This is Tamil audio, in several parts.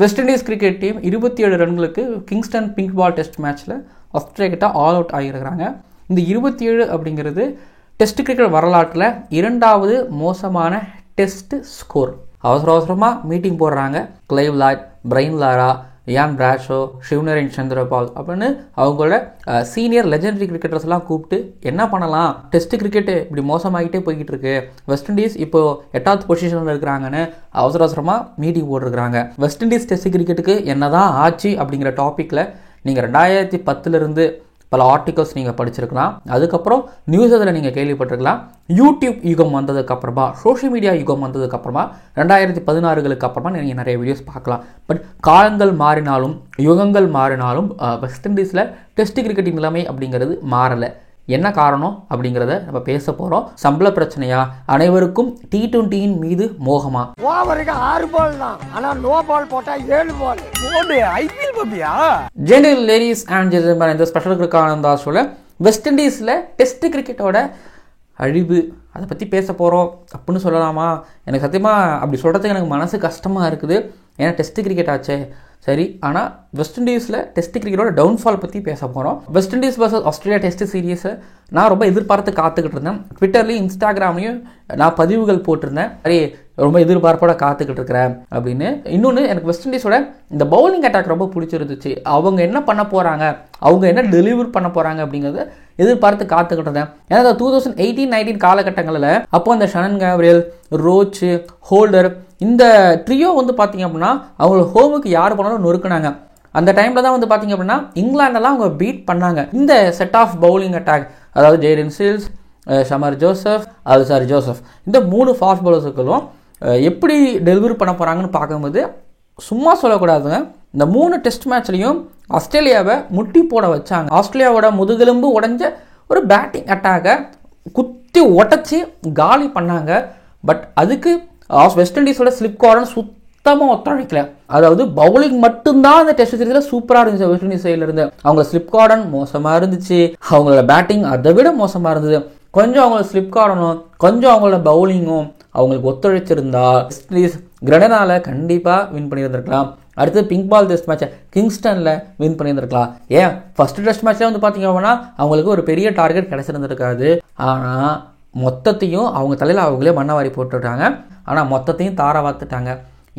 வெஸ்ட் இண்டீஸ் கிரிக்கெட் டீம் 27 ரன்களுக்கு கிங்ஸ்டன் பிங்க் பால் டெஸ்ட் மேட்ச்சில் ஆஸ்திரேலியா கிட்ட ஆல் அவுட் ஆகியிருக்கிறாங்க. இந்த 27 அப்படிங்கிறது டெஸ்ட் கிரிக்கெட் வரலாற்றில் 2வது மோசமான டெஸ்ட் ஸ்கோர். அவசரமாக மீட்டிங் போடுறாங்க. Clive Lloyd, Brian Lara, Ian Bradshaw, Shivnarine Chanderpaul அப்படின்னு அவங்களோட சீனியர் லெஜெண்டரி கிரிக்கெட்டர்ஸ்லாம் கூப்பிட்டு என்ன பண்ணலாம், டெஸ்ட் கிரிக்கெட்டு இப்படி மோசமாகிட்டே போய்கிட்டு இருக்கு, வெஸ்ட் இண்டீஸ் இப்போ 8வது பொசிஷனில் இருக்கிறாங்கன்னு அவசரமாக மீட்டிங் போட்டிருக்கிறாங்க. வெஸ்ட் இண்டீஸ் டெஸ்ட் கிரிக்கெட்டுக்கு என்னதான் ஆச்சு அப்படிங்கிற டாப்பிக்கில் நீங்கள் 2010 பல ஆர்டிகல்ஸ் நீங்கள் படிச்சிருக்கலாம். அதுக்கப்புறம் நியூஸ் அதில் நீங்கள் கேள்விப்பட்டிருக்கலாம். யூடியூப் யுகம் வந்ததுக்கப்புறமா, சோஷியல் மீடியா யுகம் வந்ததுக்கப்புறமா 2016களுக்கு அப்புறமா நீங்கள் நிறைய வீடியோஸ் பார்க்கலாம். பட் காலங்கள் மாறினாலும் யுகங்கள் மாறினாலும் வெஸ்ட் இண்டீஸில் டெஸ்ட் கிரிக்கெட்டின் நிலைமை அப்படிங்கிறது மாறலை. என்ன காரணம் அப்படிங்கிறத நம்ம பேச போகிறோம். சம்பள பிரச்சனையா, அனைவருக்கும் T20 மீது மோகமா? ஓவருக்கு 6 பால் தான், ஆனால் நோ பால் போட்டால் 7 பால் போடு. ஐபிஎல் பப்பியா? ஜெனரல் லேடிஸ் அண்ட் ஜென்டில்மேன், இந்த ஸ்பெஷல் கிரிக்கான ஷோவில் வெஸ்ட் இண்டீஸில் டெஸ்ட் கிரிக்கெட்டோட அழிவு அதை பற்றி பேச போகிறோம் அப்படின்னு சொல்லலாமா? எனக்கு சத்தியமாக அப்படி சொல்கிறதுக்கு எனக்கு மனசு கஷ்டமாக இருக்குது. ஏன்னா டெஸ்ட் கிரிக்கெட் ஆச்சே சரி. ஆனால் வெஸ்ட் இண்டீஸில் டெஸ்ட் கிரிக்கெட்டோட டவுன்ஃபால் பற்றி பேச போகிறோம். West Indies versus Australia test சீரீஸை நான் ரொம்ப எதிர்பார்த்து காத்துக்கிட்டு இருந்தேன். ட்விட்டர்லையும் இன்ஸ்டாகிராம்லையும் நான் பதிவுகள் போட்டிருந்தேன். சரி, ரொம்ப எதிர்பார்ப்போட காத்துக்கிட்டு இருக்கிறேன் அப்படின்னு. இன்னொன்று, எனக்கு வெஸ்ட் இண்டீஸோட இந்த பவுலிங் அட்டாக் ரொம்ப பிடிச்சிருந்துச்சு. அவங்க என்ன பண்ண போகிறாங்க, அவங்க என்ன டெலிவர் பண்ண போகிறாங்க அப்படிங்கிறத எதிர்பார்த்து காத்துக்கிட்டு இருந்தேன். ஏன்னா 2018-19 காலகட்டங்களில் அப்போ அந்த ஷனன் கேப்ரியல், ரோச், ஹோல்டர் இந்த ட்ரியோ வந்து பார்த்தீங்க அப்படின்னா அவங்க ஹோமுக்கு யார் போனாலும் நொறுக்குனாங்க. அந்த டைமில் தான் வந்து பார்த்தீங்க அப்படின்னா இங்கிலாண்டெல்லாம் அவங்க பீட் பண்ணாங்க. இந்த செட் ஆஃப் பவுலிங் அட்டாக், அதாவது Jaden seals, Shamar Joseph, Alzarri Joseph, இந்த 3 ஃபாஸ்ட் பவுலர்ஸுக்களும் எப்படி டெலிவரி பண்ண போகிறாங்கன்னு பார்க்கும்போது சும்மா சொல்லக்கூடாதுங்க. இந்த 3 டெஸ்ட் மேட்ச்லையும் ஆஸ்திரேலியாவை முட்டி போட வச்சாங்க. ஆஸ்திரேலியாவோட முதுகெலும்பு உடைஞ்ச ஒரு பேட்டிங் அட்டாக்கை குத்தி உடச்சி காலி பண்ணாங்க. பட் அதுக்கு வெஸ்ட் இண்டீஸோட ஸ்லிப் கார்டன் சுத்தமாக ஒத்துழைக்கல. அதாவது பவுலிங் மட்டும்தான் அந்த டெஸ்ட் சீரீஸில் சூப்பராக இருந்துச்சு. வெஸ்ட் இண்டீஸ் சைடில் இருந்து அவங்க ஸ்லிப் கார்டன் மோசமாக இருந்துச்சு, அவங்களோட பேட்டிங் அதை விட மோசமாக இருந்தது. கொஞ்சம் அவங்களோட ஸ்லிப் கார்டனும் கொஞ்சம் அவங்களோட பவுலிங்கும் அவங்களுக்கு ஒத்துழைச்சிருந்தா வெஸ்ட் இண்டீஸ் கிரனடால கண்டிப்பாக வின் பண்ணியிருந்திருக்கலாம். அடுத்து பிங்க் பால் டெஸ்ட் மேட்சை கிங்ஸ்டனில் வின் பண்ணியிருந்திருக்கலாம். ஏன் ஃபர்ஸ்ட் டெஸ்ட் மேட்ச்சில் வந்து பார்த்தீங்க அப்படின்னா அவங்களுக்கு ஒரு பெரிய டார்கெட் கிடைச்சிருந்துருக்காது. ஆனால் மொத்தத்தையும் அவங்க தலையில் அவங்களே மண்ணவாரி போட்டுட்டாங்க. ஆனால் மொத்தத்தையும் தார வாத்துட்டாங்க.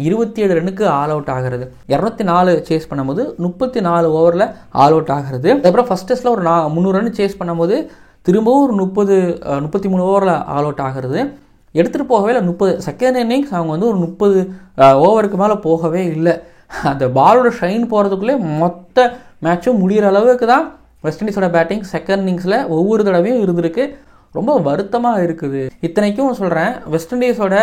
27 ரன்னுக்கு ஆல் அவுட் ஆகிறது. 204 சேஸ் பண்ணும்போது 34 ஓவரில் ஆல் அவுட் ஆகிறது. அதுக்கப்புறம் ஃபர்ஸ்ட் டெஸ்ட்டில் ஒரு 300 ரன் சேஸ் பண்ணும்போது திரும்பவும் ஒரு 33 ஓவரில் ஆல் அவுட் ஆகிறது. எடுத்துகிட்டு போகவே இல்லை. 30 செகண்ட் இன்னிங்ஸ் அவங்க வந்து ஒரு 30 ஓவருக்கு மேலே போகவே இல்லை. அந்த பாலோட ஷைன் போகிறதுக்குள்ளே மொத்த மேட்சும் முடிகிற அளவுக்கு தான் வெஸ்ட் இண்டீஸோட பேட்டிங் செகண்ட் இன்னிங்ஸில் ஒவ்வொரு தடவையும் இருந்திருக்கு. ரொம்ப வருத்தமாக இருக்குது. இத்தனைக்கும் சொல்கிறேன், வெஸ்ட் இண்டீஸோட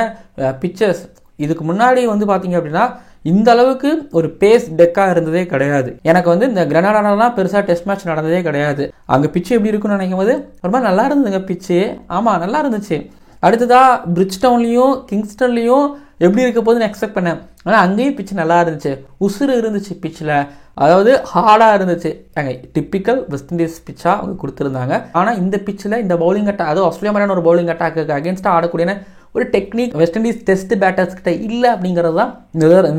பிச்சர்ஸ் இதுக்கு முன்னாடி வந்து பார்த்தீங்க அப்படின்னா இந்த அளவுக்கு ஒரு பேஸ் டெக்காக இருந்ததே கிடையாது. எனக்கு வந்து இந்த கிரனடாலாம் பெருசாக டெஸ்ட் மேட்ச் நடந்ததே கிடையாது. அங்கே பிச்சு எப்படி இருக்குன்னு நினைக்கும் போது ரொம்ப நல்லா இருந்ததுங்க பிச்சு. ஆமாம், நல்லா இருந்துச்சு. அடுத்ததாக பிரிட்ஜ்டவுன்லேயும் கிங்ஸ்டன்லேயும் எப்படி இருக்க போதுன்னு எக்ஸ்பெக்ட் பண்ணேன். ஆனால் அங்கேயும் பிச்சு நல்லா இருந்துச்சு, உசுறு இருந்துச்சு பிச்சில். அதாவது ஹார்டாக இருந்துச்சு. அங்கே டிப்பிக்கல் வெஸ்ட் இண்டீஸ் பிச்சாக அவங்க கொடுத்துருந்தாங்க. ஆனால் இந்த பிச்சில் இந்த பவுலிங் அட்டாக், அதுவும் ஆஸ்திரேலியா மாதிரியான ஒரு பவுலிங் அட்டாக்கு அகேன்ஸ்டாக ஆடக்கூடிய ஒரு technique west Indies test batters கிட்ட இல்லை அப்படிங்கிறது தான்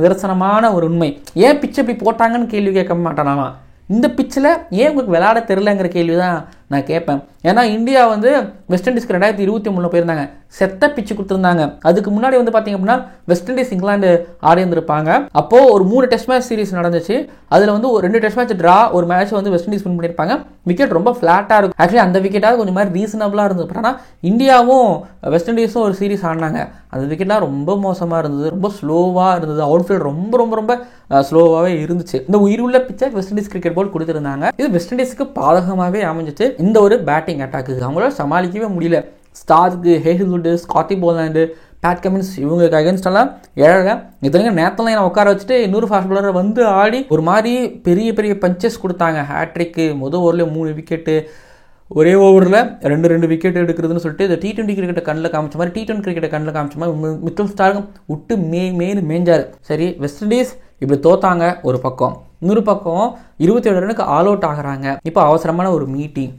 நிதர்சனமான ஒரு உண்மை. ஏன் பிச்சு இப்படி போட்டாங்கன்னு கேள்வி கேட்க மாட்டானா? இந்த பிச்சில் ஏன் உங்களுக்கு விளையாட தெரிலங்கிற கேள்வி தான் நான் கேட்பேன். ஏன்னா இந்தியா வந்து வெஸ்ட் இண்டீஸ்க்கு 2023 போயிருந்தாங்க, செத்த பிச்சு கொடுத்துருந்தாங்க. அதுக்கு முன்னாடி வந்து பார்த்தீங்க அப்படின்னா வெஸ்ட் இண்டீஸ் இங்கிலாந்து ஆடி இருந்திருப்பாங்க. அப்போது ஒரு 3 டெஸ்ட் மேட்ச் சீரிஸ் நடந்துச்சு. அதில் வந்து ஒரு 2 டெஸ்ட் மேட்ச் ட்ரா, ஒரு மேட்ச் வந்து வெஸ்ட் இண்டீஸ் வின் பண்ணியிருப்பாங்க. விக்கெட் ரொம்ப ஃப்ளாட்டாக இருக்கும். ஆக்சுவலி அந்த விக்கெட்டாவது கொஞ்சம் மாதிரி ரீசனபிளாக இருந்தது. ஆனால் இந்தியாவும் வெஸ்ட் இண்டீஸும் ஒரு சீரிஸ் ஆடினாங்க. அந்த விக்கெட்லாம் ரொம்ப மோசமாக இருந்தது, ரொம்ப ஸ்லோவாக இருந்தது. அவுட்ஃபீல்ட் ரொம்ப ரொம்ப ரொம்ப ஸ்லோவாகவே இருந்துச்சு. இந்த உயிருள்ள பிச்சை வெஸ்ட் இண்டீஸ் கிரிக்கெட் போர்டு கொடுத்துருந்தாங்க. இது வெஸ்ட் இண்டீஸ்க்கு பாதகமாகவே அமைஞ்சிச்சு. இந்த ஒரு பேட்டிங் அட்டாக்கு அவங்களால சமாளிக்கவே முடியல. ஸ்டார்க்கு, ஹேசல்வுட்டு, ஸ்காட்டி போலாண்டு, பேட் கமின்ஸ் இவங்களுக்கு அகேன்ஸ்டெல்லாம் ஏழை. இத்தனைக்கும் நேரத்தில் நான் உட்கார வச்சுட்டு இன்னொரு ஃபாஸ்ட் பாலரை வந்து ஆடி ஒரு மாதிரி பெரிய பெரிய பஞ்சஸ் கொடுத்தாங்க. ஹேட்ரிக்கு முதல் ஓவரில் 3 விக்கெட்டு, ஒரே ஓவரில் 2 விக்கெட் எடுக்கிறதுன்னு சொல்லிட்டு இந்த T20 கிரிக்கெட்டை கண்ணில் காமிச்ச மாதிரி T20 கிரிக்கெட்டை கண்ணில் காமிச்ச மாதிரி மிச்சல் ஸ்டார்க்கும் விட்டு மேய்ஞ்சார். சரி, வெஸ்ட் இண்டீஸ் இப்படி தோத்தாங்க ஒரு பக்கம். இன்னொரு பக்கம் 27 ரன்னுக்கு ஆல் அவுட் ஆகிறாங்க. இப்போ அவசரமான ஒரு மீட்டிங்.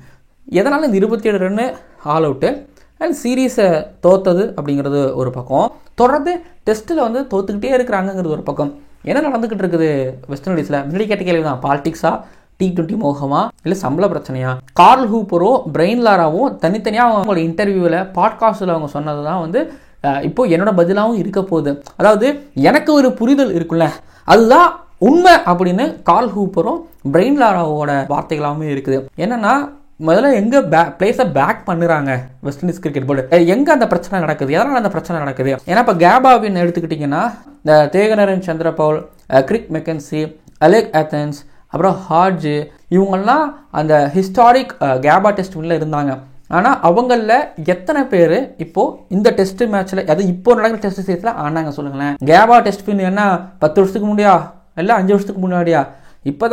எதனால் இந்த 27 ரன்னு ஆல் அவுட்டு அண்ட் சீரீஸை தோத்தது அப்படிங்கிறது ஒரு பக்கம். தொடர்ந்து டெஸ்ட்டில் வந்து தோத்துக்கிட்டே இருக்கிறாங்கங்கிறது ஒரு பக்கம். என்ன நடந்துக்கிட்டு இருக்குது வெஸ்ட் இண்டீஸில்? முன்னாடி கேட்ட கேள்வி தான், பாலிடிக்ஸா, T20 மோகமா, இல்லை சம்பள பிரச்சனையா? கார்ல் ஹூப்பரும் பிரெயின் லாராவும் தனித்தனியாக அவங்களோட இன்டர்வியூவில் பாட்காஸ்ட்டில் அவங்க சொன்னது தான் வந்து இப்போ என்னோட பதிலாகவும் இருக்க போகுது. அதாவது எனக்கு ஒரு புரிதல் இருக்குல்ல, அதுதான் உண்மை அப்படின்னு கார்ல் ஹூப்பரும் பிரெயின் லாராவோட வார்த்தைகளாகவே இருக்குது. என்னன்னா, முதல்ல எங்கே பிளேஸை பேக் பண்ணுறாங்க வெஸ்ட் இண்டீஸ் கிரிக்கெட் போர்டு, எங்கே அந்த பிரச்சனை நடக்குது, எதனால் அந்த பிரச்சனை நடக்குது? ஏன்னா இப்போ கேபாவின்னு எடுத்துக்கிட்டிங்கன்னா இந்த தேகநரன் சந்திரபவுல், கிரிக் மெக்கன்சி, அலெக் ஏத்தன்ஸ், அப்புறம் ஹார்ஜு, இவங்கெல்லாம் அந்த ஹிஸ்டாரிக் கேபா டெஸ்ட் வின்ல இருந்தாங்க. ஆனால் அவங்களில் எத்தனை பேர் இப்போது இந்த டெஸ்ட் மேட்ச்சில், அது இப்போ நடக்கிற டெஸ்ட் சீரீஸில் ஆனாங்க சொல்லுங்களேன்? கேபா டெஸ்ட் வின் என்ன 10 வருஷத்துக்கு முன்னாடியா, இல்லை 5 வருஷத்துக்கு முன்னாடியா? இப்போ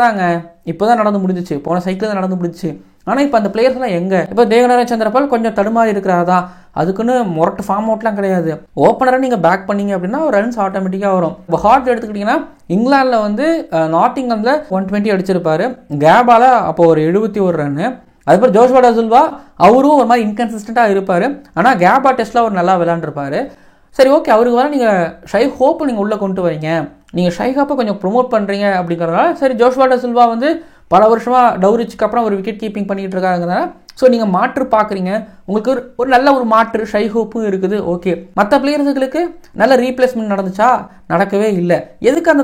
தான் நடந்து முடிஞ்சிச்சு, போன சைக்கிள் தான் நடந்து முடிஞ்சிச்சு. ஆனால் இப்போ அந்த பிளேயர்ஸ்லாம் எங்கே? இப்போ தேவநரன் சந்திரபால் கொஞ்சம் தடுமாறி இருக்கிறாதான், அதுக்குன்னு முரட்டு ஃபார்ம் அவுட்லாம் கிடையாது. ஓப்பனரை நீங்கள் பேக் பண்ணீங்க அப்படின்னா ஒரு ரன்ஸ் ஆட்டோமேட்டிக்காக வரும். இப்போ ஹார்ட் எடுத்துக்கிட்டிங்கன்னா இங்கிலாந்தில் வந்து நாட்டிங்கம்ல 120 அடிச்சிருப்பாரு, கேபால அப்போ ஒரு 71 ரன்னு. அதுக்கப்புறம் ஜோஷ்வா டா சில்வா அவரும் ஒரு மாதிரி இன்கன்சிஸ்டண்ட்டாக இருப்பார், ஆனால் கேபா டெஸ்ட்டில் அவர் நல்லா விளையாண்டுருப்பார். சரி, ஓகே, அவருக்கு வர நீங்கள் ஷை ஹோப்பை நீங்கள் உள்ளே கொண்டு வரீங்க, நீங்கள் ஷை ஹோப்பை கொஞ்சம் ப்ரொமோட் பண்ணுறீங்க அப்படிங்கிறதுனால சரி, ஜோஷ்வா டா சில்வா வந்து பல வருஷமாக டவுரிச்சுக்கு அப்புறம் ஒரு விக்கெட் கீப்பிங் பண்ணிகிட்டு இருக்காங்கிறதுனால ஸோ நீங்கள் மாற்று பார்க்குறீங்க, உங்களுக்கு ஒரு நல்ல ஒரு மாற்று ஷை ஹோப்பும் இருக்குது. ஓகே, மற்ற பிளேயர்ஸுகளுக்கு நல்ல ரீப்ளேஸ்மெண்ட் நடந்துச்சா? நடக்கவே இல்லை. எதுக்கு அந்த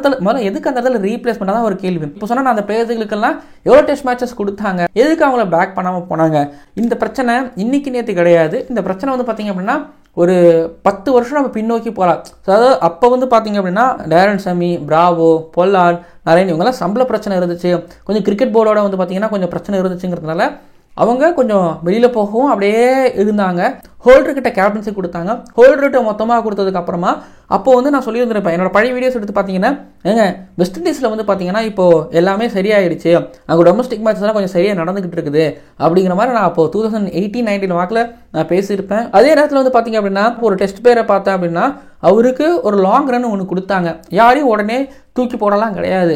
இடத்துல ரீப்ளேஸ்மெண்ட் தான் ஒரு கேள்வி. இப்போ சொன்னால் அந்த பிளேயர்ஸுகளுக்கெல்லாம் எவ்வளோ டெஸ்ட் மேட்சஸ் கொடுத்தாங்க, எதுக்கு அவங்கள பேக் பண்ணாமல் போனாங்க? இந்த பிரச்சனை இன்னைக்கு நேற்று கிடையாது. இந்த பிரச்சனை வந்து பார்த்தீங்க அப்படின்னா ஒரு 10 வருஷம் நம்ம பின்னோக்கி போகலாம். அதாவது அப்போ வந்து பார்த்தீங்க அப்படின்னா Darren Sammy, Bravo, Pollard, Narine இவங்கெல்லாம் சம்பள பிரச்சனை இருந்துச்சு, கொஞ்சம் கிரிக்கெட் போர்டோட வந்து பார்த்தீங்கன்னா கொஞ்சம் பிரச்சனை இருந்துச்சுங்கிறதுனால அவங்க கொஞ்சம் வெளியில் போகவும் அப்படியே இருந்தாங்க. ஹோல்டர்கிட்ட கேப்டன்சி கொடுத்தாங்க. ஹோல்டர்கிட்ட மொத்தமாக கொடுத்ததுக்கு அப்புறமா அப்போ வந்து நான் சொல்லியிருந்திருப்பேன், என்னோட பழைய வீடியோஸ் எடுத்து பார்த்தீங்கன்னா, வெஸ்ட் இண்டீஸில் வந்து பார்த்தீங்கன்னா இப்போ எல்லாமே சரியாயிடுச்சு, அங்கே டொமஸ்டிக் மேட்ச்லாம் கொஞ்சம் சரியாக நடந்துகிட்டு இருக்குது அப்படிங்கிற மாதிரி நான் அப்போ 2018-19 வாக்கில் நான் பேசியிருப்பேன். அதே நேரத்தில் வந்து பார்த்தீங்க அப்படின்னா ஒரு டெஸ்ட் பேரை பார்த்தேன் அப்படின்னா அவருக்கு ஒரு லாங் ரன் ஒன்று கொடுத்தாங்க. யாரையும் உடனே தூக்கி போடலாம் கிடையாது.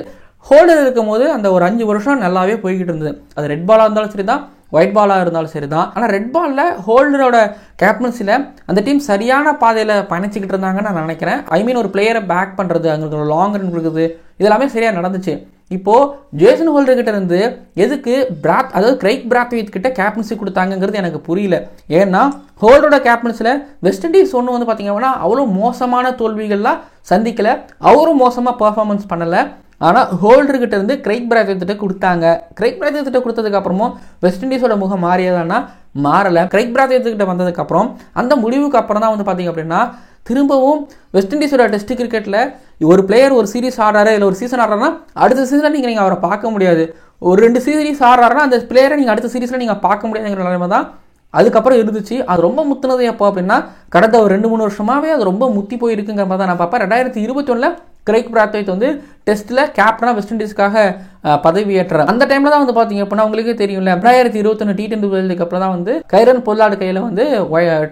ஹோல்டர் இருக்கும் போது அந்த ஒரு 5 வருஷம் நல்லாவே போய்கிட்டு இருந்தது. அது ரெட் பாலாக இருந்தாலும் சரி தான், ஒயிட் பாலாக இருந்தாலும் சரி தான். ஆனால் ரெட் பாலில் ஹோல்டரோட கேப்டன்சியில் அந்த டீம் சரியான பாதையில் பயணிச்சுக்கிட்டு இருந்தாங்கன்னு நான் நினைக்கிறேன். ஒரு பிளேயரை பேக் பண்ணுறது, அங்கே ஒரு லாங் ரன் கொடுக்குறது, இதெல்லாமே சரியாக நடந்துச்சு. இப்போது ஜேசன் ஹோல்டர்கிட்ட இருந்து எதுக்கு அதாவது கிரைக் பிராத்வேட் கிட்ட கேப்டன்சி கொடுத்தாங்கிறது எனக்கு புரியல. ஏன்னா ஹோல்டரோட கேப்டன்சியில் வெஸ்ட் இண்டீஸ் ஒன்று வந்து பார்த்தீங்கன்னா அவ்வளோ மோசமான தோல்விகள்லாம் சந்திக்கலை, அவரும் மோசமாக பர்ஃபார்மன்ஸ் பண்ணலை. ஆனால் ஹோல்டர்கிட்ட இருந்து கிரைக் பிராத்வேட் கொடுத்தாங்க. கிரைக் பிராத்வேட் கொடுத்ததுக்கு அப்புறமும் வெஸ்ட் இண்டீஸோட முகம் மாறியதானா? மாறலை. கிரைக் பிராத்வேட் கிட்ட வந்ததுக்கப்புறம் அந்த முடிவுக்கு அப்புறம் தான் வந்து பார்த்தீங்க அப்படின்னா திரும்பவும் வெஸ்ட் இண்டீஸோட டெஸ்ட் கிரிக்கெட்டில் ஒரு பிளேயர் ஒரு சீரீஸ் ஆடுறாரு, இல்லை ஒரு சீசன் ஆடுறாருன்னா அடுத்த சீசனில் நீங்கள் அவரை பார்க்க முடியாது. ஒரு 2 சீரீஸ் ஆடுறாருன்னா அந்த பிளேயரை நீங்கள் அடுத்த சீரீஸில் நீங்கள் பார்க்க முடியாதுங்கிற நிலைமை தான் அதுக்கப்புறம் இருந்துச்சு. அது ரொம்ப முத்துனது எப்போ அப்படின்னா கடந்த ஒரு 2-3 வருஷமாகவே அது ரொம்ப முத்தி போயிருக்குங்கிற மாதிரி தான் நான் பார்ப்பேன். 2021 கிரைக் பிராத்வேட் வந்து டெஸ்ட்டில் கேப்டனாக வெஸ்ட் இண்டீஸ்க்காக பதவி ஏற்றார். அந்த டைமில் தான் வந்து பார்த்தீங்க அப்படின்னா உங்களுக்கே தெரியும்ல, 2021 T20 வேர்ல்டு கப்பில் தான் வந்து கைரன் பொல்லார்டு கையில் வந்து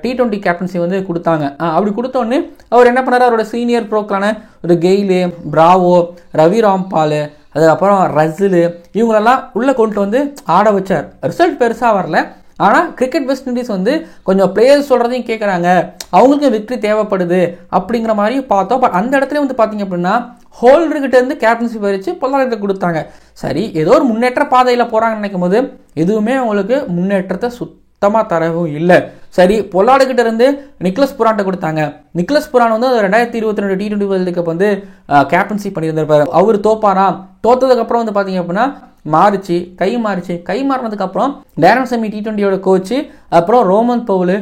T20 கேப்டன்சி வந்து கொடுத்தாங்க. அப்படி கொடுத்தோடனே அவர் என்ன பண்ணார், அவரோட சீனியர் ப்ரோக்களான ஒரு கெயிலு, பிராவோ, ரவி ராம்பால், அதுக்கப்புறம் ரசிலு இவங்களெல்லாம் உள்ளே கொண்டு வந்து ஆட வச்சார். ரிசல்ட் பெருசாக வரல. ஆனால் கிரிக்கெட் வெஸ்ட் இண்டீஸ் வந்து கொஞ்சம் பிளேயர்ஸ் சொல்கிறதையும் கேட்குறாங்க, அவங்களுக்கு விக்டரி தேவைப்படுது அப்படிங்கிற மாதிரி பார்த்தோம். பட் அந்த இடத்துல வந்து பார்த்தீங்க அப்படின்னா ஹோல்டர்கிட்ட இருந்து கேப்டன்சி பறித்து பொல்லார்டுகிட்ட கொடுத்தாங்க. சரி, ஏதோ ஒரு முன்னேற்ற பாதையில் போகிறாங்கன்னு நினைக்கும் போது எதுவுமே அவங்களுக்கு முன்னேற்றத்தை சுத்தமாக தரவும் இல்லை. சரி, பொல்லார்டுகிட்ட இருந்து நிக்லஸ் புரான்ட்ட கொடுத்தாங்க. நிக்லஸ் புரான் வந்து 2022 T20 வேர்ல்டு கப் வந்து கேப்டன்சி பண்ணியிருந்திருப்பாரு. அவர் தோப்பாராம். தோத்ததுக்கப்புறம் வந்து பார்த்தீங்க அப்படின்னா கை மாறினதுக்கப்புறம் டேரன் சமி T20யோட கோச்சு, அப்புறம் ரோமன் பவுல்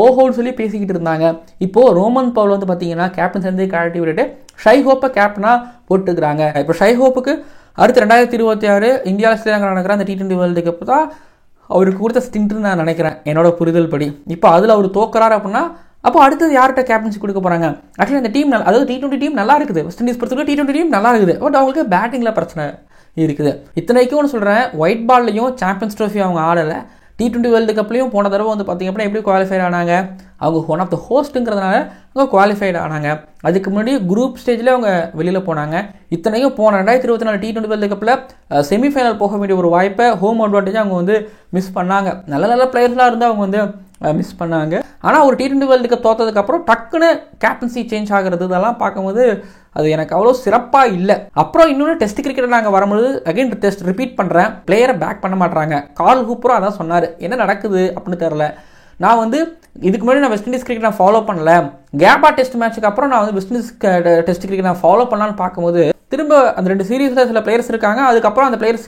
ஓஹோன்னு சொல்லி பேசிக்கிட்டு இருந்தாங்க. இப்போது ரோமன் பவுல் வந்து பார்த்தீங்கன்னா கேப்டன் சேர்ந்து கழட்டி விட்டுட்டு ஷை ஹோப்பை கேப்டனாக போட்டுக்கிறாங்க. இப்போ ஷை ஹோப்புக்கு அடுத்து 2026 இந்தியாவில் ஸ்ரீலங்கா நடக்கிற அந்த T20 வேர்ல்டு கப் தான் அவருக்கு கொடுத்த ஸ்டின்ட்னு நான் நினைக்கிறேன், என்னோட புரிதல் படி. இப்போ அதில் அவர் தோக்குறாரு அப்படின்னா அப்போ அடுத்தது யார்கிட்ட கேப்டன்சி கொடுக்க போகிறாங்க? ஆக்சுவலி அந்த டீம் அதாவது T20 டீம் நல்லா இருக்குது, வெஸ்ட் இண்டீஸ் பொறுத்தவரை T20 டீம் நல்லா இருக்குது. பட் அவங்களுக்கு பேட்டிங்கில் பிரச்சனை இருக்குது. இத்தனைக்கும் ஒன்று சொல்கிறேன், ஒயிட் பால்லையும் சாம்பியன்ஸ் ட்ரோஃபி அவங்க ஆடலை. T20 வேர்ல்டு கப்லையும் போன தடவை வந்து பார்த்திங்க அப்படின்னா எப்படி குவாலிஃபைட் ஆனாங்க? அவங்க ஒன் ஆஃப் த ஹோஸ்ட்டுங்கிறதுனால அவங்க குவாலிஃபைட் ஆனாங்க. அதுக்கு முன்னாடி குரூப் ஸ்டேஜில் அவங்க வெளியில் போனாங்க. இத்தனைக்கும் போன 2024 T20 வேர்ல்டு கப்பில் செமிஃபைனல் போக வேண்டிய ஒரு வாய்ப்பை ஹோம் அட்வான்டேஜ் அவங்க வந்து மிஸ் பண்ணாங்க. நல்ல பிளேயர்ஸ்லாம் இருந்து அவங்க வந்து மிஸ் பண்ணாங்க. ஆனால் ஒரு T20 வேர்ல்டு கப் தோற்றதுக்கப்புறம் டக்குன்னு கேப்டன்சி சேஞ்ச் ஆகிறது இதெல்லாம் பார்க்கும்போது அது எனக்கு அவ்வளோ சிறப்பாக இல்லை. அப்புறம் இன்னொன்று டெஸ்ட் கிரிக்கெட் நாங்கள் வரும்போது அகைன் டெஸ்ட் ரிப்பீட் பண்ணுறேன், பிளேயரை பேக் பண்ண மாட்டாங்க. கார்ல் ஹூப்பரும் அதான் சொன்னார், என்ன நடக்குது அப்படின்னு தெரில. நான் வந்து இதுக்கு முன்னாடி நான் வெஸ்ட் இண்டீஸ் கிரிக்கெட் நான் ஃபாலோ பண்ணல, கேபா டெஸ்ட் மேட்ச்சுக்கு அப்புறம் நான் வந்து வெஸ்ட் இண்டீஸ் டெஸ்ட் கிரிக்கெட் நான் ஃபாலோ பண்ணலான்னு பார்க்கும்போது திரும்ப அந்த 2 சீரீஸில் சில பிளேயர்ஸ் இருக்காங்க, அதுக்கப்புறம் அந்த பிளேயர்ஸ்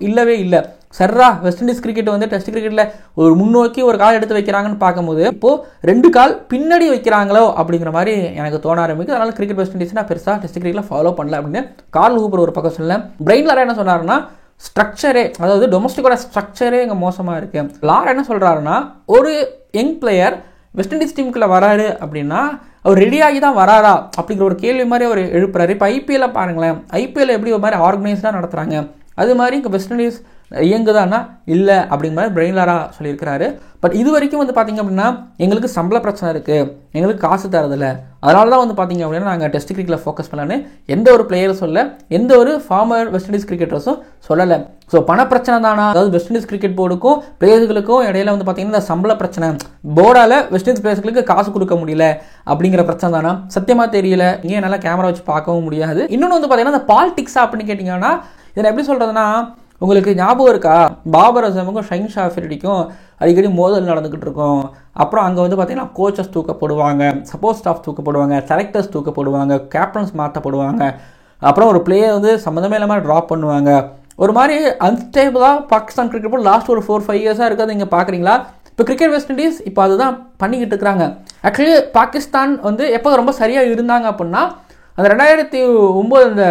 இல்லவே இல்லை. சர்ரா வெஸ்ட் இண்டீஸ் கிரிக்கெட் வந்து டெஸ்ட் கிரிக்கெட்டில் ஒரு முன்னோக்கி ஒரு கால் எடுத்து வைக்கிறாங்கன்னு பார்க்கும்போது இப்போது 2 கால் பின்னாடி வைக்கிறாங்களோ அப்படிங்கிற மாதிரி எனக்கு தோண ஆரம்பிக்குது. அதனால் கிரிக்கெட் வெஸ்ட் இண்டீஸ் நான் பெருசாக டெஸ்ட் கிரிக்கெட்டில் ஃபாலோ பண்ணல அப்படின்னு கார்ல் ஹூப்பர் ஒரு பக்கம் சொல்லல. பிரைன் லாரா என்ன சொன்னாருன்னா, ஸ்ட்ரக்சரே அதாவது டொமஸ்டிக்கோட ஸ்ட்ரக்சரே இங்கே மோசமாக இருக்குது. லாரா என்ன சொல்கிறாருன்னா, ஒரு யங் பிளேயர் வெஸ்ட் இண்டீஸ் டீமுக்குள்ள வராரு அப்படின்னா அவர் ரெடியாகி தான் வராரா அப்படிங்கிற ஒரு கேள்வி மாதிரி அவர் எழுப்புறாரு. இப்போ ஐபிஎல்ல பாருங்களேன், ஐபிஎல் எப்படி ஒரு மாதிரி ஆர்கனைஸ்டாக நடத்துகிறாங்க, அது மாதிரி இங்கே வெஸ்ட் இண்டீஸ் இயங்குதான்னா இல்லை அப்படிங்கிற மாதிரி பிரைன் லாரா சொல்லியிருக்கிறாரு. பட் இது வரைக்கும் வந்து பார்த்திங்க அப்படின்னா எங்களுக்கு சம்பள பிரச்சனை இருக்குது, எங்களுக்கு காசு தரதில்லை, அதனால தான் வந்து பார்த்திங்க அப்படின்னா நாங்கள் டெஸ்ட் கிரிக்கெட்டில் ஃபோக்கஸ் பண்ணலான்னு எந்த ஒரு பிளேயரும் சொல்ல, எந்த ஒரு ஃபார்மர் வெஸ்ட் இண்டீஸ் கிரிக்கெட்டர்ஸும் சொல்லலை. ஸோ பண பிரச்சனை தானா, அதாவது வெஸ்ட் இண்டீஸ் கிரிக்கெட் போர்டுக்கும் பிளேயர்களுக்கும் இடையில வந்து பார்த்திங்கன்னா இந்த சம்பள பிரச்சனை, போர்டால் வெஸ்ட் இண்டீஸ் பிளேயர்களுக்கு காசு கொடுக்க முடியல அப்படிங்கிற பிரச்சனை தானா, சத்தியமாக தெரியல. இங்கே நல்லா கேமரா வச்சு பார்க்கவும் முடியாது. இன்னொன்று வந்து பார்த்திங்கன்னா இந்த பாலிடிக்ஸா அப்படின்னு கேட்டிங்கன்னா இதை எப்படி சொல்கிறதுனா, உங்களுக்கு ஞாபகம் இருக்கா, பாபர் அசமுக்கும் ஷைன் ஷாஃபிரிக்கும் அடிக்கடி மோதல் நடந்துக்கிட்டு இருக்கும். அப்புறம் அங்கே வந்து பார்த்தீங்கன்னா கோச்சஸ் தூக்கப்படுவாங்க, சப்போர்ட் ஸ்டாஃப் தூக்கப்படுவாங்க, செலக்டர்ஸ் தூக்கப்படுவாங்க, கேப்டன்ஸ் மாற்றப்படுவாங்க, அப்புறம் ஒரு பிளேயர் வந்து சம்மந்தமே இல்லாமல் ட்ராப் பண்ணுவாங்க. ஒரு மாதிரி அன்ஸ்டேபிளாக பாகிஸ்தான் கிரிக்கெட் போர்டு லாஸ்ட் ஒரு 4-5 இயர்ஸாக இருக்கிறது நீங்கள் பார்க்குறீங்களா. இப்போ கிரிக்கெட் வெஸ்ட் இண்டீஸ் இப்போ அதுதான் பண்ணிக்கிட்டு இருக்கிறாங்க. ஆக்சுவலி பாகிஸ்தான் வந்து எப்போ ரொம்ப சரியாக இருந்தாங்க அப்படின்னா அந்த 2009 இந்த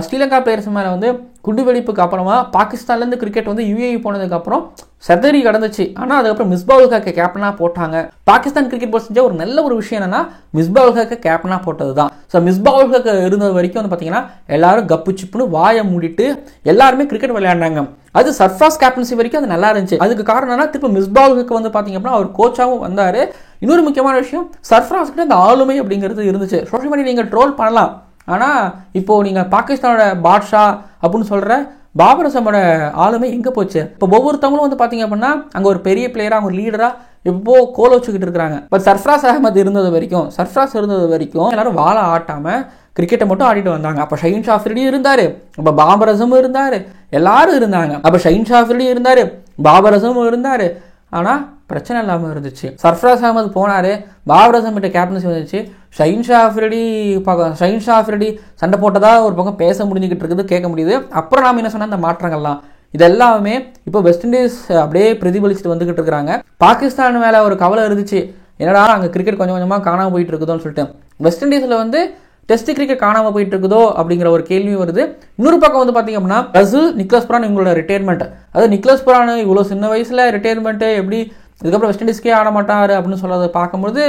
ஸ்ரீலங்கா பிளேயர்ஸ் மேலே வந்து குண்டுவெடிப்புக்கு அப்புறமா பாகிஸ்தான்லேருந்து கிரிக்கெட் வந்து யுஏஇ போனதுக்கப்புறம் சதறி கடந்துச்சு. ஆனால் அதுக்கப்புறம் மிஸ்பாவுல் ஹக்கை கேப்டனாக போட்டாங்க. பாகிஸ்தான் கிரிக்கெட் போர்டு செஞ்ச ஒரு நல்ல ஒரு விஷயம் என்னன்னா மிஸ்பாவுல் ஹக்கை கேப்டனாக போட்டது தான். ஸோ மிஸ்பாவுல் ஹக் இருந்தது வரைக்கும் வந்து பார்த்தீங்கன்னா எல்லாரும் கப்பு சிப்புன்னு வாயை மூடிட்டு எல்லாருமே கிரிக்கெட் விளையாடினாங்க. அது சர்ஃப்ராஸ் கேப்டன்சி வரைக்கும் அது நல்லா இருந்துச்சு. அதுக்கு காரணம் என்ன, திரும்ப மிஸ்பாவுல் ஹக் வந்து பார்த்தீங்க அப்படின்னா அவர் கோச்சாகவும் வந்தார். இன்னொரு முக்கியமான விஷயம், சர்ஃப்ராஸ்கிட்ட அந்த ஆளுமை அப்படிங்கிறது இருந்துச்சு. சோஷியல் மீடியா நீங்கள் ட்ரோல் பண்ணலாம், ஆனால் இப்போது நீங்கள் பாகிஸ்தானோட பாட்ஷா அப்படின்னு சொல்கிற பாபர் அசமோட ஆளுமை எங்கே போச்சு? இப்போ ஒவ்வொருத்தவங்களும் வந்து பார்த்தீங்க அப்படின்னா அங்கே ஒரு பெரிய பிளேயராக ஒரு லீடராக இப்போ கோல் வச்சுக்கிட்டு இருக்கிறாங்க. பட் சர்ஃப்ராஸ் இருந்தது வரைக்கும் எல்லாரும் வாழை ஆட்டாமல் கிரிக்கெட்டை மட்டும் ஆடிட்டு வந்தாங்க. அப்போ ஷைன் ஷாஃபிரி இருந்தார், அப்போ பாபர் அசமும் இருந்தார், எல்லாரும் இருந்தாங்க. அப்போ ஷைன் ஷாஃபிரி இருந்தார், பாபர் அசமும் இருந்தார், ஆனால் பிரச்சனை இல்லாமல் இருந்துச்சு. சர்ஃப்ராஸ் அகமது போனார், பாபர் அசம் கிட்ட கேப்டன்சி வந்துச்சு. ஷைன் ஷாஃபிரி சண்டை போட்டதாக ஒரு பக்கம் பேச முடிஞ்சுக்கிட்டு இருக்குது, கேட்க முடியுது. அப்புறம் நாம் என்ன சொன்னால் இந்த மாற்றங்கள்லாம் இதெல்லாமே இப்போ வெஸ்ட் இண்டீஸ் அப்படியே பிரதிபலிச்சுட்டு வந்துக்கிட்டு இருக்கிறாங்க. பாகிஸ்தான் மேலே ஒரு கவலை இருந்துச்சு, என்னடா அங்கே கிரிக்கெட் கொஞ்சம் கொஞ்சமாக காணாமல் போயிட்டு இருக்குதோன்னு சொல்லிட்டு. வெஸ்ட் இண்டீஸில் வந்து டெஸ்ட் கிரிக்கெட் காணாமல் போயிட்டு இருக்குதோ அப்படிங்கிற ஒரு கேள்வி வருது. இன்னொரு பக்கம் வந்து பார்த்தீங்க அப்படின்னா ரசூல், நிக்லஸ் புரான் இவங்களோட ரிட்டையர்மெண்ட். அதாவது நிக்லஸ் புரான் இவ்வளோ சின்ன வயசில் ரிட்டையர்மெண்ட்டு எப்படி இதுக்கப்புறம் வெஸ்ட் இண்டீஸ்க்கே ஆட மாட்டார் அப்படின்னு சொல்லாத பார்க்கும்போது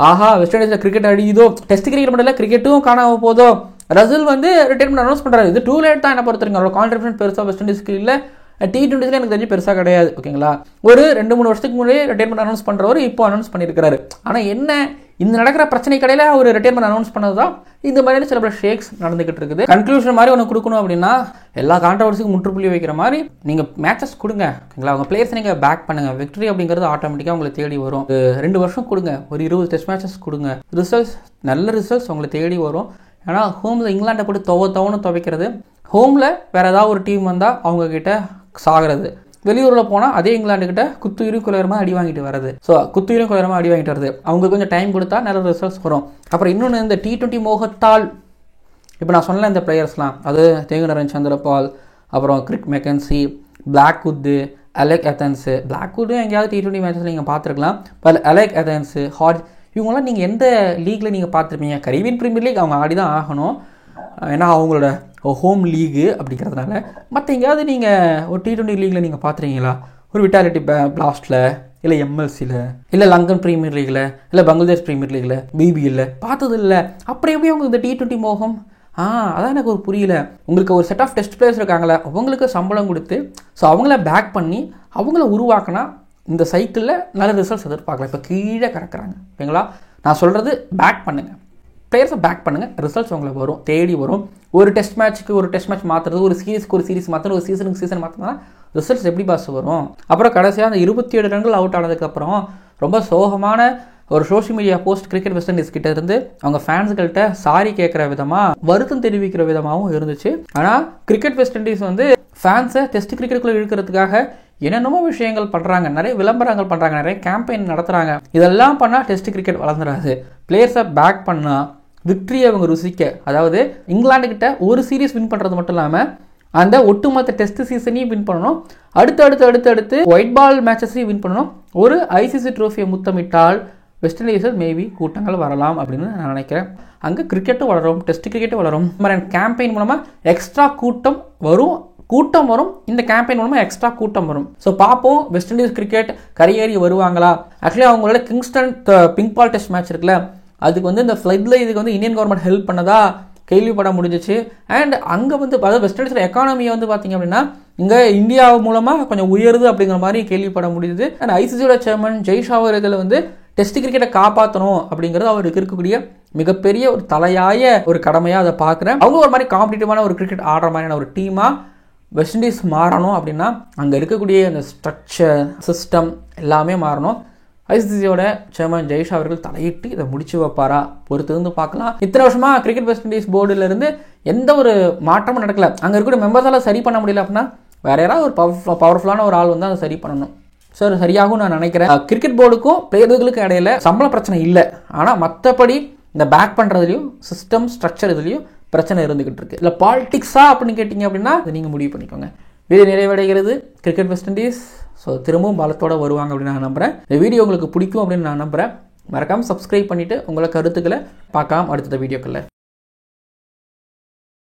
ஆஹா வெஸ்ட் இண்டீஸில் கிரிக்கெட் அடிக்குதோ, டெஸ்ட் கிரிக்கெட் மட்டும் இல்லை கிரிக்கெட்டும் காணாமல் போதோ. ரசூல் வந்து ரிட்டையர்மெண்ட் அனௌன்ஸ் பண்ணுறாரு. இது டூ லேட் தான் என்ன பொறுத்தவரைக்கும். அவரோட கான்ட்ரிபியூஷன் பெருசாக வெஸ்ட் இண்டீஸ்க்கு இல்லை, T20 எனக்கு தெரிஞ்சு பெருசாக கிடையாது. ஓகேங்களா, ஒரு 2-3 வருஷத்துக்கு முன்னாடியே ரிட்டையர்மெண்ட் அனௌன்ஸ் பண்ணுறவர் இப்போ அனௌன்ஸ் பண்ணியிருக்காரு. ஆனால் என்ன, இந்த நடக்கிற பிரச்சனை கடையில் ஒரு ரிட்டையர்மெண்ட் அனௌன்ஸ் பண்ணது தான் இந்த மாதிரியான சில பல ஷேக்ஸ் நடந்துகிட்டு இருக்குது. கன்க்ளூஷன் மாதிரி ஒன்று கொடுக்கணும் அப்படின்னா எல்லா கான்ட்ரவர்சிக்கும் முற்றுப்புள்ளி வைக்கிற மாதிரி நீங்கள் மேட்சஸ் கொடுங்க. ஓகேங்களா, உங்கள் பிளேயர்ஸ் நீங்கள் பேக் பண்ணுங்கள். விக்டரி அப்படிங்கிறது ஆட்டோமேட்டிக்காக உங்களை தேடி வரும். 2 வருஷம் கொடுங்க, ஒரு 20 டெஸ்ட் மேட்சஸ் கொடுங்க, நல்ல ரிசல்ட்ஸ் உங்களை தேடி வரும். ஏன்னா ஹோமில் இங்கிலாண்டை போட்டு துவன்னு துவைக்கிறது, ஹோமில் வேறு ஏதாவது ஒரு டீம் வந்தால் அவங்கக்கிட்ட சாகிறது, வெளியூரில் போனால் அதே இங்கிலாண்டுக்கிட்ட குத்துயிரும் குளிரமாக அடி வாங்கிட்டு வருது. ஸோ குத்துயிரும் குளிரமாக அடி வாங்கிட்டு வருது. அவங்க கொஞ்சம் டைம் கொடுத்தா நல்ல ரிசல்ட்ஸ் வரும். அப்புறம் இன்னொன்று இந்த T20 மோகத்தால் இப்போ நான் சொன்ன இந்த பிளேயர்ஸ்லாம், அது தேகுநரன் சந்திரபால், அப்புறம் கிரிக் மெக்கன்சி, பிளாக்வுட்டு, அலெக் எதன்ஸு. பிளாக்வுட்டு எங்கேயாவது T20 மேட்சஸில் நீங்கள் பார்த்துருக்கலாம். பட் அலெக் எதன்ஸு, ஹார்ஜ், இவங்களாம் நீங்கள் எந்த லீக்கில் நீங்கள் பார்த்துருப்பீங்க? கரீபியன் பிரீமியர் லீக் அவங்க ஆடி தான் ஆகணும், ஏன்னா அவங்களோட ஹோம் லீகு அப்படிங்கிறதுனால. மற்ற எங்கேயாவது நீங்கள் ஒரு T20 லீகில் நீங்கள் பார்த்துருக்கீங்களா? ஒரு விட்டாலிட்டி பிளாஸ்டில், இல்லை எம்எல்சியில், இல்லை லங்கன் ப்ரீமியர் லீகில், இல்லை பங்களாதேஷ் ப்ரீமியர் லீகில், பிபிஎல்ல பார்த்தது இல்லை. அப்புறம் எப்படி உங்களுக்கு இந்த T20 மோகம்? அதான் எனக்கு ஒரு புரியல. உங்களுக்கு ஒரு செட் ஆஃப் டெஸ்ட் பிளேயர்ஸ் இருக்காங்களே, அவங்களுக்கு சம்பளம் கொடுத்து ஸோ அவங்கள பேக் பண்ணி அவங்கள உருவாக்கினா இந்த சைக்கிளில் நல்ல ரிசல்ட்ஸ் எதிர்பார்க்கலாம். இப்போ கீழே கறக்குறாங்க. ஓகேங்களா, நான் சொல்கிறது பேக் பண்ணுங்கள், பிளேயர்ஸை பேக் பண்ணுங்கள், ரிசல்ட்ஸ் உங்களுக்கு வரும், தேடி வரும். ஒரு டெஸ்ட் மேட்ச் மாற்றுறது, ஒரு சீரிஸ் மாற்றுறது, ஒரு சீசன் மாற்றினா ரிசல்ட்ஸ் எப்படி பாஸ் வரும்? அப்புறம் கடைசியாக அந்த 27 ரன்கள் அவுட் ஆனதுக்கப்புறம் ரொம்ப சோகமான ஒரு social media post cricket west Indies கிட்ட இருந்து அவங்க ஃபேன்ஸ்கள்கிட்ட சாரி கேட்குற விதமாக வருத்தம் தெரிவிக்கிற விதமாகவும் இருந்துச்சு. ஆனால் கிரிக்கெட் வெஸ்ட் இண்டீஸ் வந்து ஃபேன்ஸை டெஸ்ட் கிரிக்கெட்டுக்குள்ளே இழுக்கிறதுக்காக என்னென்னமோ விஷயங்கள் பண்ணுறாங்க, நிறைய விளம்பரங்கள் பண்ணுறாங்க, நிறைய கேம்பெயின் நடத்துகிறாங்க. இதெல்லாம் பண்ணால் டெஸ்ட் கிரிக்கெட் வளர்ந்துடாது. பிளேயர்ஸை பேக் பண்ணால் விக்ட்ரியை அவங்க ருசிக்க, அதாவது இங்கிலாந்துக்கிட்ட ஒரு சீரீஸ் வின் பண்ணுறது மட்டும் இல்லாமல் அந்த ஒட்டுமொத்த டெஸ்ட் சீசனையும் வின் பண்ணணும், அடுத்து ஒயிட் பால் மேட்சஸையும் வின் பண்ணணும். ஒரு ஐசிசி ட்ரோஃபியை முத்தமிட்டால் வெஸ்ட் இண்டீஸில் மேபி கூட்டங்கள் வரலாம் அப்படின்னு நான் நினைக்கிறேன். அங்கே கிரிக்கெட்டும் வளரும், டெஸ்ட் கிரிக்கெட்டும் வளரும். இந்த மாதிரி கேம்பெயின் மூலமாக எக்ஸ்ட்ரா கூட்டம் வரும். இந்த கேம்பெயின் மூலமாக எக்ஸ்ட்ரா கூட்டம் வரும். ஸோ பார்ப்போம் வெஸ்ட் இண்டீஸ் கிரிக்கெட் கரையேறி வருவாங்களா. ஆக்சுவலி அவங்களோட Kingston pink ball test match இருக்குல்ல, அதுக்கு வந்து இந்த ஃப்ளட்டில் இதுக்கு வந்து இந்தியன் கவர்மெண்ட் ஹெல்ப் பண்ணதா கேள்விப்பட முடிஞ்சிச்சு. அண்ட் அங்கே வந்து அதாவது வெஸ்ட் இண்டீஸில் எக்கானமியை வந்து பார்த்தீங்க அப்படின்னா இங்கே இந்தியா மூலமாக கொஞ்சம் உயருது அப்படிங்கிற மாதிரி கேள்விப்பட முடியுது. அண்ட் ஐசிசியோட சேர்மன் ஜெய்ஷாவர் இதில் வந்து டெஸ்ட் கிரிக்கெட்டை காப்பாற்றணும் அப்படிங்கிறது அவருக்கு இருக்கக்கூடிய மிகப்பெரிய ஒரு தலையாய ஒரு கடமையாக அதை பார்க்குறேன். அவங்க ஒரு மாதிரி காம்படிட்டிவான ஒரு கிரிக்கெட் ஆடுற மாதிரியான ஒரு டீமாக வெஸ்ட் இண்டீஸ் மாறணும் அப்படின்னா அங்கே இருக்கக்கூடிய அந்த ஸ்ட்ரக்சர் சிஸ்டம் எல்லாமே மாறணும். ஐசிசியோட சேர்மன் ஜெய்ஷா அவர்கள் தலையிட்டு இதை முடிச்சு வைப்பாரா பொறுத்திருந்து பார்க்கலாம். இத்தனை வருஷமாக கிரிக்கெட் வெஸ்ட் இண்டீஸ் போர்டிலிருந்து எந்த ஒரு மாற்றமும் நடக்கல. அங்கே இருக்கக்கூடிய மெம்பர்ஸால் சரி பண்ண முடியல அப்படின்னா வேற யாராவது ஒரு பவர்ஃபுல்லான ஒரு ஆள் வந்து அதை சரி பண்ணணும். சார் சரியாகும் நான் நினைக்கிறேன். கிரிக்கெட் போர்டுக்கும் பிளேயர்களுக்கும் இடையில சம்பள பிரச்சனை இல்லை, ஆனால் மற்றபடி இந்த பேக் பண்ணுறதுலையும் சிஸ்டம் ஸ்ட்ரக்சர் இதுலையும் பிரச்சனை இருந்துகிட்டு இருக்கு. இல்லை பாலிடிக்ஸா அப்படின்னு கேட்டிங்க அப்படின்னா அதை நீங்கள் முடிவு பண்ணிக்கோங்க. வீடியோ நிறைவடைகிறது. கிரிக்கெட் வெஸ்ட் இண்டீஸ் ஸோ திரும்பவும் பலத்தோடு வருவாங்க அப்படின்னு நான் நம்புகிறேன். இந்த வீடியோ உங்களுக்கு பிடிக்கும் அப்படின்னு நான் நம்புகிறேன். மறக்காமல் சப்ஸ்கிரைப் பண்ணிவிட்டு உங்களை கருத்துக்களை பார்க்கலாம் அடுத்த வீடியோக்களில்.